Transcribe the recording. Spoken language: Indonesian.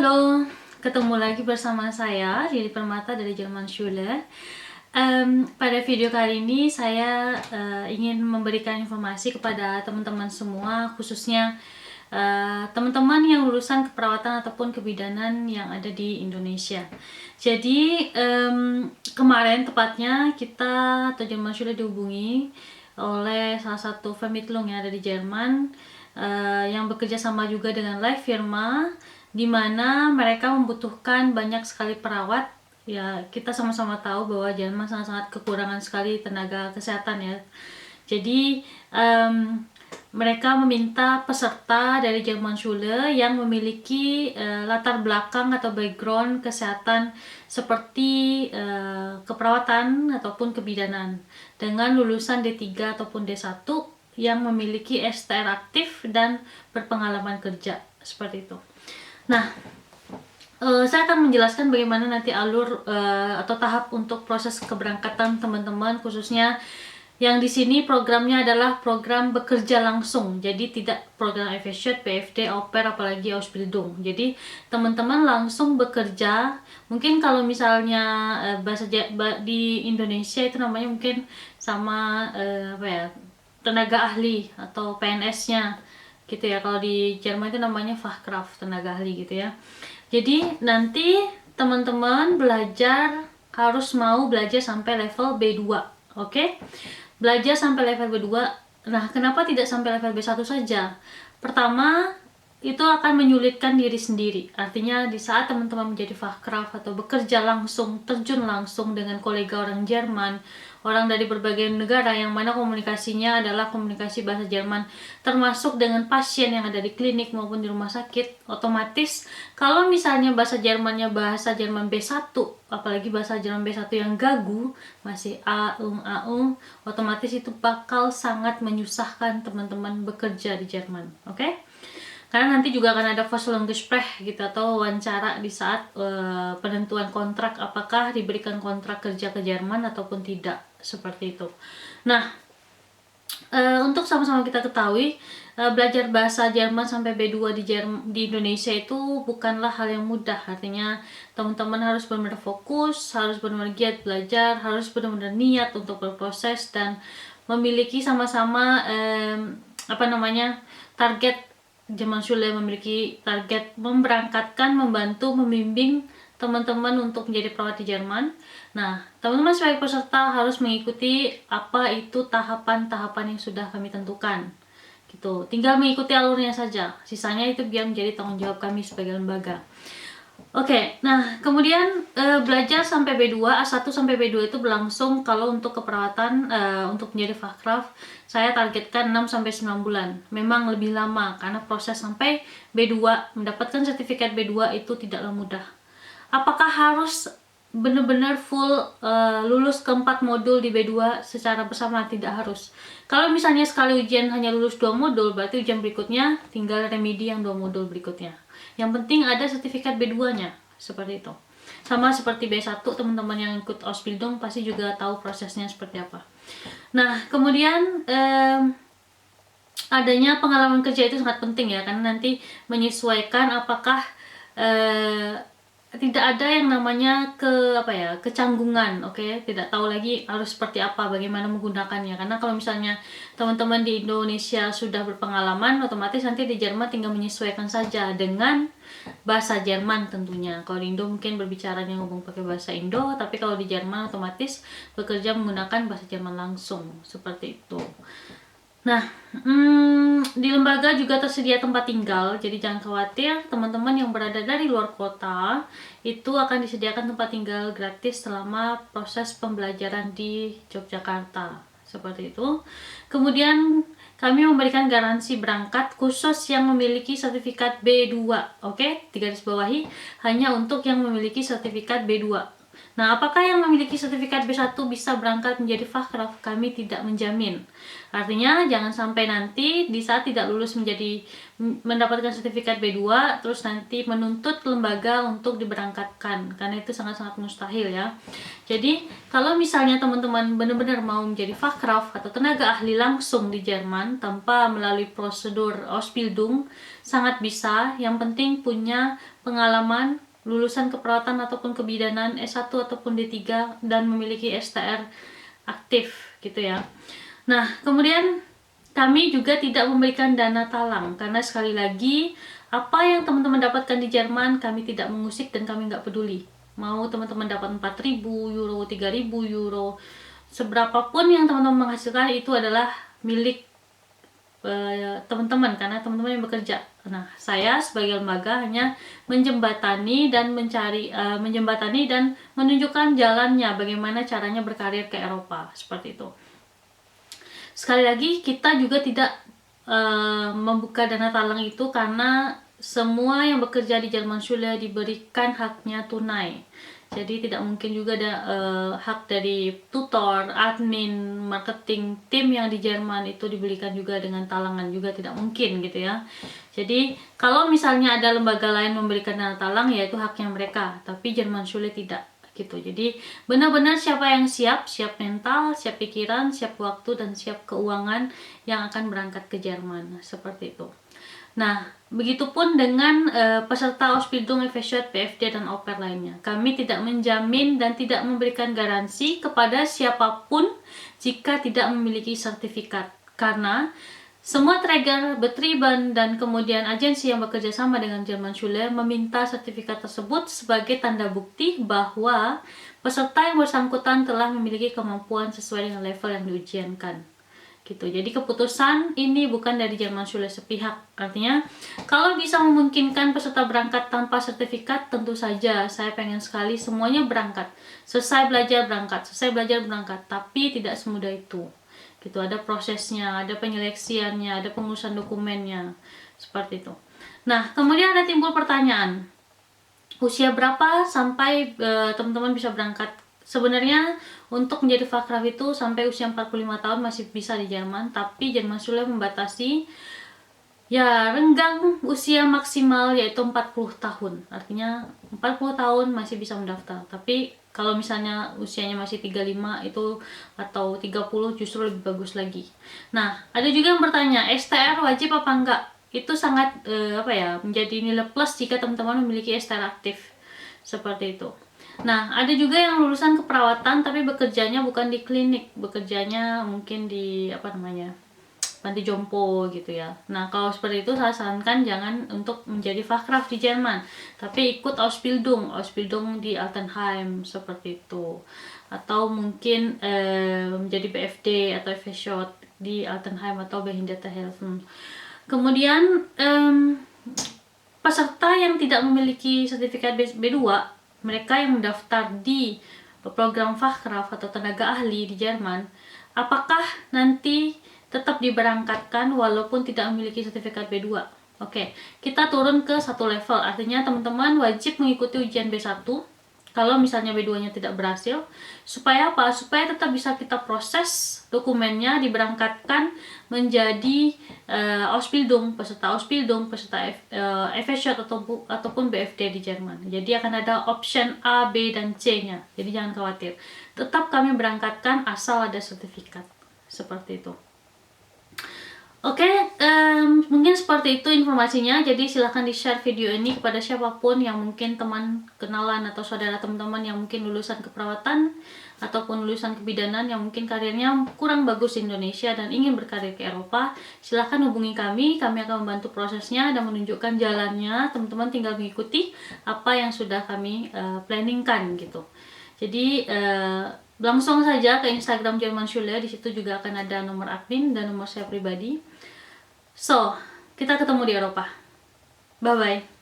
Halo, ketemu lagi bersama saya Riri Permata dari Jerman Schule. Pada video kali ini saya ingin memberikan informasi kepada teman-teman semua, khususnya teman-teman yang lulusan keperawatan ataupun kebidanan yang ada di Indonesia. Jadi kemarin tepatnya kita atau Jerman Schule dihubungi oleh salah satu Vermittlung yang ada di Jerman, yang bekerja sama juga dengan Life Firma, di mana mereka membutuhkan banyak sekali perawat. Ya, kita sama-sama tahu bahwa Jerman sangat-sangat kekurangan sekali tenaga kesehatan ya. Jadi mereka meminta peserta dari Jerman Schule yang memiliki latar belakang atau background kesehatan seperti keperawatan ataupun kebidanan dengan lulusan D3 ataupun D1 yang memiliki STR aktif dan berpengalaman kerja, seperti itu. Nah, saya akan menjelaskan bagaimana nanti alur atau tahap untuk proses keberangkatan teman-teman, khususnya yang di sini programnya adalah program bekerja langsung. Jadi tidak program FSJ, PFD, Au Pair, apalagi Ausbildung. Jadi teman-teman langsung bekerja. Mungkin kalau misalnya bahasa di Indonesia itu namanya mungkin sama apa ya, tenaga ahli atau PNS-nya gitu ya. Kalau di Jerman itu namanya Fachkraft, tenaga ahli gitu ya. Jadi nanti teman-teman harus mau belajar sampai level B2, oke? Belajar sampai level B2. Nah, kenapa tidak sampai level B1 saja? Pertama, itu akan menyulitkan diri sendiri. Artinya di saat teman-teman menjadi Fachkraft atau bekerja langsung, terjun langsung dengan kolega orang Jerman, orang dari berbagai negara yang mana komunikasinya adalah komunikasi bahasa Jerman, termasuk dengan pasien yang ada di klinik maupun di rumah sakit, otomatis kalau misalnya bahasa Jermannya bahasa Jerman B1, apalagi bahasa Jerman B1 yang gagu, masih otomatis itu bakal sangat menyusahkan teman-teman bekerja di Jerman, oke? Karena nanti juga akan ada Vorstellungsgespräch gitu atau wawancara di saat penentuan kontrak, apakah diberikan kontrak kerja ke Jerman ataupun tidak, seperti itu. Nah, untuk sama-sama kita ketahui, belajar bahasa Jerman sampai B2 di Indonesia itu bukanlah hal yang mudah. Artinya teman-teman harus benar-benar fokus, harus benar-benar giat belajar, harus benar-benar niat untuk berproses dan memiliki sama-sama target. Jerman Schule memiliki target memberangkatkan, membantu, membimbing teman-teman untuk menjadi perawat di Jerman. Nah, teman-teman sebagai peserta harus mengikuti apa itu tahapan-tahapan yang sudah kami tentukan. Gitu. Tinggal mengikuti alurnya saja. Sisanya itu biar menjadi tanggung jawab kami sebagai lembaga. Oke, nah kemudian belajar sampai B2, A1 sampai B2 itu berlangsung kalau untuk keperawatan, untuk menjadi Fachkraft, saya targetkan 6 sampai 9 bulan. Memang lebih lama karena proses sampai B2, mendapatkan sertifikat B2 itu tidaklah mudah. Apakah harus benar-benar full lulus keempat modul di B2 secara bersama? Tidak harus. Kalau misalnya sekali ujian hanya lulus 2 modul, berarti ujian berikutnya tinggal remedi yang 2 modul berikutnya. Yang penting ada sertifikat B2-nya, seperti itu. Sama seperti B1, teman-teman yang ikut Ausbildung pasti juga tahu prosesnya seperti apa. Nah, kemudian adanya pengalaman kerja itu sangat penting ya, karena nanti menyesuaikan apakah tidak ada yang namanya kecanggungan, oke? Tidak tahu lagi harus seperti apa, bagaimana menggunakannya. Karena kalau misalnya teman-teman di Indonesia sudah berpengalaman, otomatis nanti di Jerman tinggal menyesuaikan saja dengan bahasa Jerman tentunya. Kalau di Indo mungkin berbicaranya ngomong pakai bahasa Indo, tapi kalau di Jerman otomatis bekerja menggunakan bahasa Jerman langsung, seperti itu. Nah, di lembaga juga tersedia tempat tinggal, jadi jangan khawatir, teman-teman yang berada dari luar kota itu akan disediakan tempat tinggal gratis selama proses pembelajaran di Yogyakarta, seperti itu. Kemudian kami memberikan garansi berangkat khusus yang memiliki sertifikat B2, oke? Digarisbawahi, hanya untuk yang memiliki sertifikat B2. Nah, apakah yang memiliki sertifikat B1 bisa berangkat menjadi Fachkraft? Kami tidak menjamin. Artinya jangan sampai nanti di saat tidak lulus mendapatkan sertifikat B2 terus nanti menuntut lembaga untuk diberangkatkan, karena itu sangat-sangat mustahil ya. Jadi kalau misalnya teman-teman benar-benar mau menjadi Fachkraft atau tenaga ahli langsung di Jerman tanpa melalui prosedur Ausbildung, sangat bisa. Yang penting punya pengalaman lulusan keperawatan ataupun kebidanan S1 ataupun D3 dan memiliki STR aktif gitu ya. Nah, kemudian kami juga tidak memberikan dana talang karena sekali lagi apa yang teman-teman dapatkan di Jerman kami tidak mengusik dan kami nggak peduli. Mau teman-teman dapat 4.000 euro, 3.000 euro, seberapapun yang teman-teman menghasilkan itu adalah milik teman-teman karena teman-teman yang bekerja. Nah, saya sebagai lembaga hanya menjembatani dan menunjukkan jalannya bagaimana caranya berkarir ke Eropa seperti itu. Sekali lagi kita juga tidak membuka dana talang itu karena semua yang bekerja di Jermanschule diberikan haknya tunai. Jadi tidak mungkin juga ada hak dari tutor, admin, marketing, tim yang di Jerman itu dibelikan juga dengan talangan, juga tidak mungkin gitu ya. Jadi kalau misalnya ada lembaga lain memberikan dana talang ya itu haknya mereka, tapi Jermanschule tidak gitu. Jadi benar-benar siapa yang siap mental, siap pikiran, siap waktu dan siap keuangan yang akan berangkat ke Jerman seperti itu. Nah, begitupun dengan peserta Ausbildung, FSJ, PFD, dan au pair lainnya. Kami tidak menjamin dan tidak memberikan garansi kepada siapapun jika tidak memiliki sertifikat. Karena semua Träger, Betrieben, dan kemudian agensi yang bekerja sama dengan Jermanschule meminta sertifikat tersebut sebagai tanda bukti bahwa peserta yang bersangkutan telah memiliki kemampuan sesuai dengan level yang diujiankan. Gitu. Jadi keputusan ini bukan dari Jermanschule sepihak. Artinya kalau bisa memungkinkan peserta berangkat tanpa sertifikat, tentu saja saya pengen sekali semuanya berangkat. Selesai belajar berangkat, tapi tidak semudah itu. Gitu, ada prosesnya, ada penyeleksiannya, ada pengurusan dokumennya, seperti itu. Nah, kemudian ada timbul pertanyaan, usia berapa sampai teman-teman bisa berangkat? Sebenarnya untuk menjadi Fachkraft itu sampai usia 45 tahun masih bisa di Jerman, tapi Jermanschule membatasi ya renggang usia maksimal yaitu 40 tahun. Artinya 40 tahun masih bisa mendaftar. Tapi kalau misalnya usianya masih 35 itu atau 30 justru lebih bagus lagi. Nah, ada juga yang bertanya, STR wajib apa enggak? Itu sangat menjadi nilai plus jika teman-teman memiliki STR aktif. Seperti itu. Nah, ada juga yang lulusan keperawatan tapi bekerjanya bukan di klinik, bekerjanya mungkin di panti jompo gitu ya. Nah, kalau seperti itu saya sarankan jangan untuk menjadi Fachkraft di Jerman, tapi ikut Ausbildung di Altenheim seperti itu. Atau mungkin menjadi BFD atau FSJ di Altenheim atau Behindertenhelfen. Kemudian peserta yang tidak memiliki sertifikat B2, mereka yang mendaftar di program Fachkraft atau tenaga ahli di Jerman, apakah nanti tetap diberangkatkan walaupun tidak memiliki sertifikat B2? Oke, kita turun ke satu level, artinya teman-teman wajib mengikuti ujian B1 kalau misalnya B2-nya tidak berhasil. Supaya apa? Supaya tetap bisa kita proses dokumennya, diberangkatkan menjadi Ausbildung, peserta FSJ ataupun BFD di Jerman. Jadi akan ada option A, B, dan C-nya. Jadi jangan khawatir. Tetap kami berangkatkan asal ada sertifikat. Seperti itu. Oke, mungkin seperti itu informasinya. Jadi silahkan di-share video ini kepada siapapun yang mungkin teman, kenalan, atau saudara teman-teman yang mungkin lulusan keperawatan ataupun lulusan kebidanan yang mungkin karirnya kurang bagus di Indonesia dan ingin berkarir ke Eropa. Silahkan hubungi kami akan membantu prosesnya dan menunjukkan jalannya. Teman-teman tinggal mengikuti apa yang sudah kami planningkan gitu. Jadi langsung saja ke Instagram Jermanschule, di situ juga akan ada nomor admin dan nomor saya pribadi. So, kita ketemu di Eropa. Bye-bye.